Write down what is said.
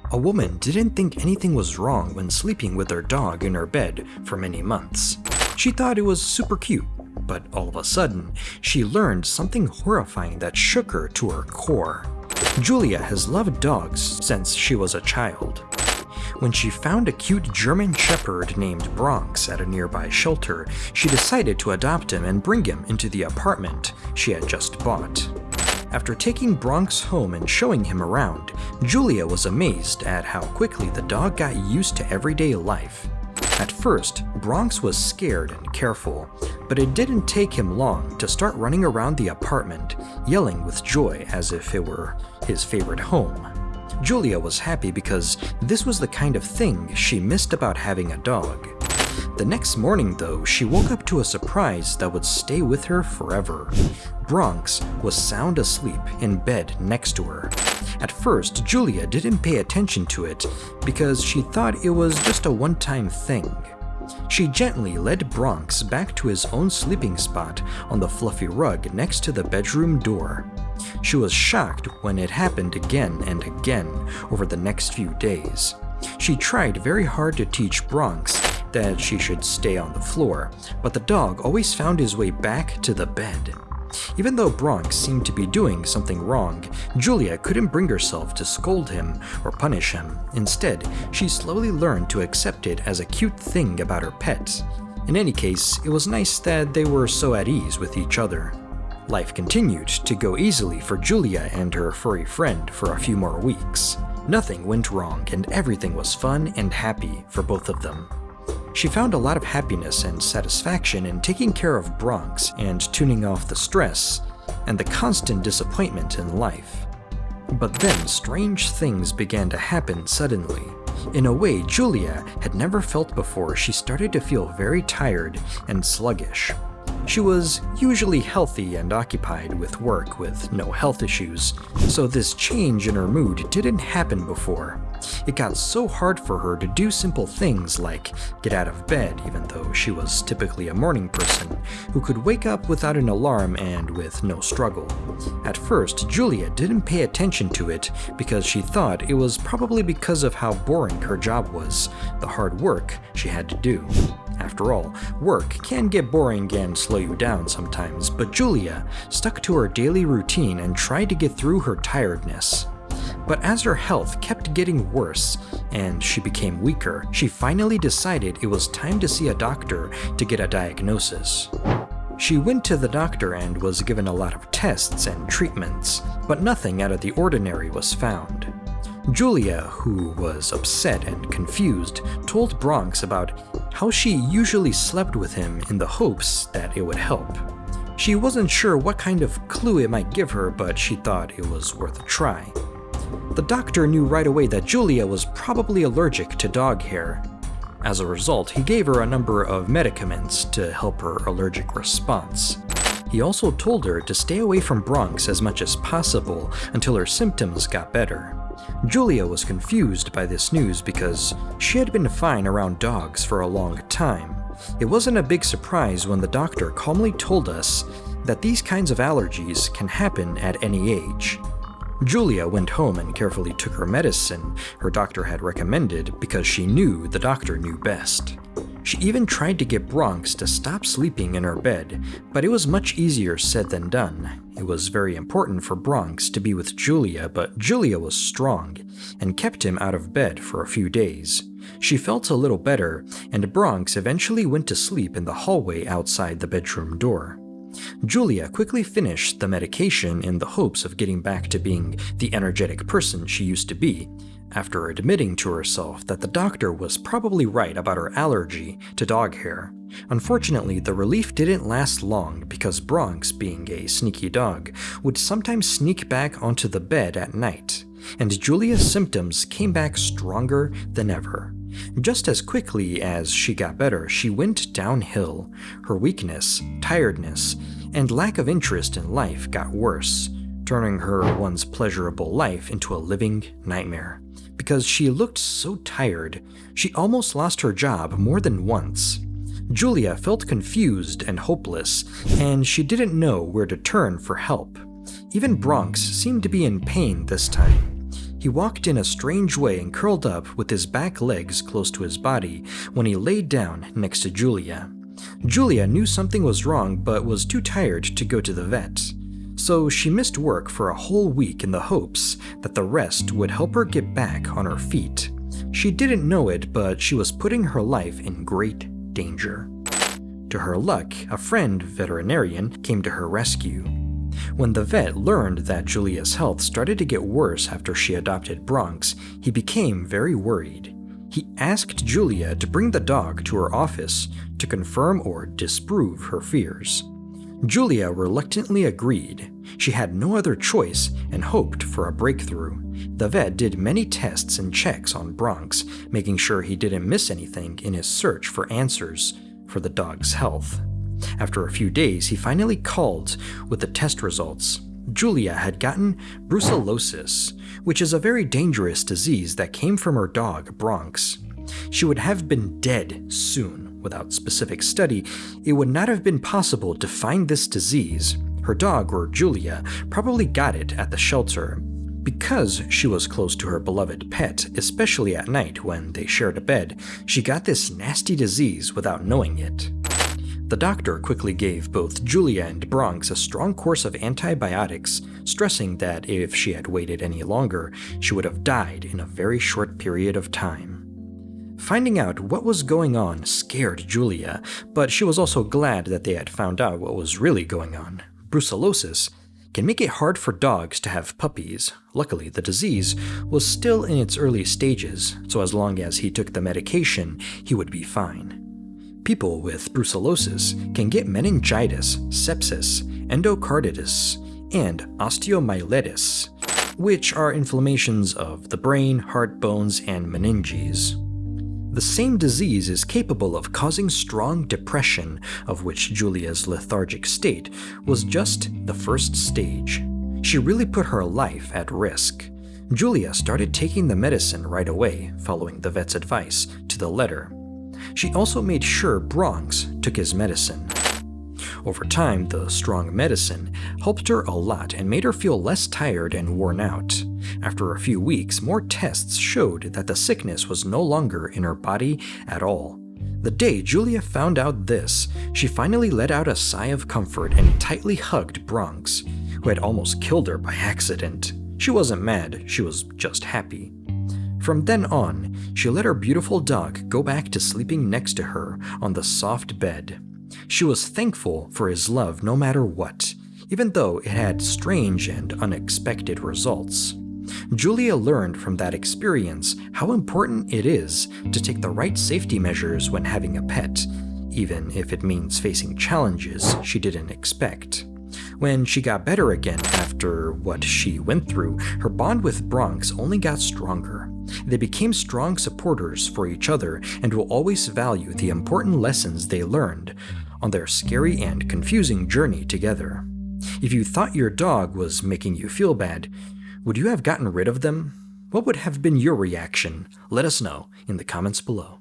A woman didn't think anything was wrong when sleeping with her dog in her bed for many months. She thought it was super cute, but all of a sudden, she learned something horrifying that shook her to her core. Julia has loved dogs since she was a child. When she found a cute German shepherd named Bronx at a nearby shelter, she decided to adopt him and bring him into the apartment she had just bought. After taking Bronx home and showing him around, Julia was amazed at how quickly the dog got used to everyday life. At first, Bronx was scared and careful, but it didn't take him long to start running around the apartment, yelling with joy as if it were his favorite home. Julia was happy because this was the kind of thing she missed about having a dog. The next morning, though, she woke up to a surprise that would stay with her forever. Bronx was sound asleep in bed next to her. At first, Julia didn't pay attention to it because she thought it was just a one-time thing. She gently led Bronx back to his own sleeping spot on the fluffy rug next to the bedroom door. She was shocked when it happened again and again over the next few days. She tried very hard to teach Bronx that she should stay on the floor, but the dog always found his way back to the bed. Even though Bronx seemed to be doing something wrong, Julia couldn't bring herself to scold him or punish him. Instead, she slowly learned to accept it as a cute thing about her pet. In any case, it was nice that they were so at ease with each other. Life continued to go easily for Julia and her furry friend for a few more weeks. Nothing went wrong and everything was fun and happy for both of them. She found a lot of happiness and satisfaction in taking care of Bronx and tuning off the stress and the constant disappointment in life. But then strange things began to happen suddenly. In a way Julia had never felt before, she started to feel very tired and sluggish. She was usually healthy and occupied with work with no health issues, so this change in her mood didn't happen before. It got so hard for her to do simple things like get out of bed, even though she was typically a morning person who could wake up without an alarm and with no struggle. At first, Julia didn't pay attention to it because she thought it was probably because of how boring her job was, the hard work she had to do. After all, work can get boring and slow you down sometimes, but Julia stuck to her daily routine and tried to get through her tiredness. But as her health kept getting worse and she became weaker, she finally decided it was time to see a doctor to get a diagnosis. She went to the doctor and was given a lot of tests and treatments, but nothing out of the ordinary was found. Julia, who was upset and confused, told Bronx about how she usually slept with him in the hopes that it would help. She wasn't sure what kind of clue it might give her, but she thought it was worth a try. The doctor knew right away that Julia was probably allergic to dog hair. As a result, he gave her a number of medicaments to help her allergic response. He also told her to stay away from Bronx as much as possible until her symptoms got better. Julia was confused by this news because she had been fine around dogs for a long time. It wasn't a big surprise when the doctor calmly told us that these kinds of allergies can happen at any age. Julia went home and carefully took her medicine her doctor had recommended because she knew the doctor knew best. She even tried to get Bronx to stop sleeping in her bed, but it was much easier said than done. It was very important for Bronx to be with Julia, but Julia was strong and kept him out of bed for a few days. She felt a little better, and Bronx eventually went to sleep in the hallway outside the bedroom door. Julia quickly finished the medication in the hopes of getting back to being the energetic person she used to be, after admitting to herself that the doctor was probably right about her allergy to dog hair. Unfortunately, the relief didn't last long because Bronx, being a sneaky dog, would sometimes sneak back onto the bed at night, and Julia's symptoms came back stronger than ever. Just as quickly as she got better, she went downhill. Her weakness, tiredness, and lack of interest in life got worse, turning her once pleasurable life into a living nightmare. Because she looked so tired, she almost lost her job more than once. Julia felt confused and hopeless, and she didn't know where to turn for help. Even Bronx seemed to be in pain this time. He He walked in a strange way and curled up with his back legs close to his body when he laid down next to Julia. Julia knew something was wrong but was too tired to go to the vet. So she missed work for a whole week in the hopes that the rest would help her get back on her feet. She didn't know it, but she was putting her life in great danger. To her luck, a friend veterinarian came to her rescue. When the vet learned that Julia's health started to get worse after she adopted Bronx, he became very worried. He asked Julia to bring the dog to her office to confirm or disprove her fears. Julia reluctantly agreed. She had no other choice and hoped for a breakthrough. The vet did many tests and checks on Bronx, making sure he didn't miss anything in his search for answers for the dog's health. After a few days, he finally called with the test results. Julia had gotten brucellosis, which is a very dangerous disease that came from her dog, Bronx. She would have been dead soon. Without specific study, it would not have been possible to find this disease. Her dog, or Julia, probably got it at the shelter. Because she was close to her beloved pet, especially at night when they shared a bed, she got this nasty disease without knowing it. The doctor quickly gave both Julia and Bronx a strong course of antibiotics, stressing that if she had waited any longer, she would have died in a very short period of time. Finding out what was going on scared Julia, but she was also glad that they had found out what was really going on. Brucellosis can make it hard for dogs to have puppies. Luckily, the disease was still in its early stages, so as long as he took the medication, he would be fine. People with brucellosis can get meningitis, sepsis, endocarditis, and osteomyelitis, which are inflammations of the brain, heart, bones, and meninges. The same disease is capable of causing strong depression, of which Julia's lethargic state was just the first stage. She really put her life at risk. Julia started taking the medicine right away, following the vet's advice to the letter. She also made sure Bronx took his medicine. Over time, the strong medicine helped her a lot and made her feel less tired and worn out. After a few weeks, more tests showed that the sickness was no longer in her body at all. The day Julia found out this, she finally let out a sigh of comfort and tightly hugged Bronx, who had almost killed her by accident. She wasn't mad, she was just happy. From then on, she let her beautiful dog go back to sleeping next to her on the soft bed. She was thankful for his love no matter what, even though it had strange and unexpected results. Julia learned from that experience how important it is to take the right safety measures when having a pet, even if it means facing challenges she didn't expect. When she got better again after what she went through, her bond with Bronx only got stronger. They became strong supporters for each other and will always value the important lessons they learned on their scary and confusing journey together. If you thought your dog was making you feel bad, would you have gotten rid of them? What would have been your reaction? Let us know in the comments below.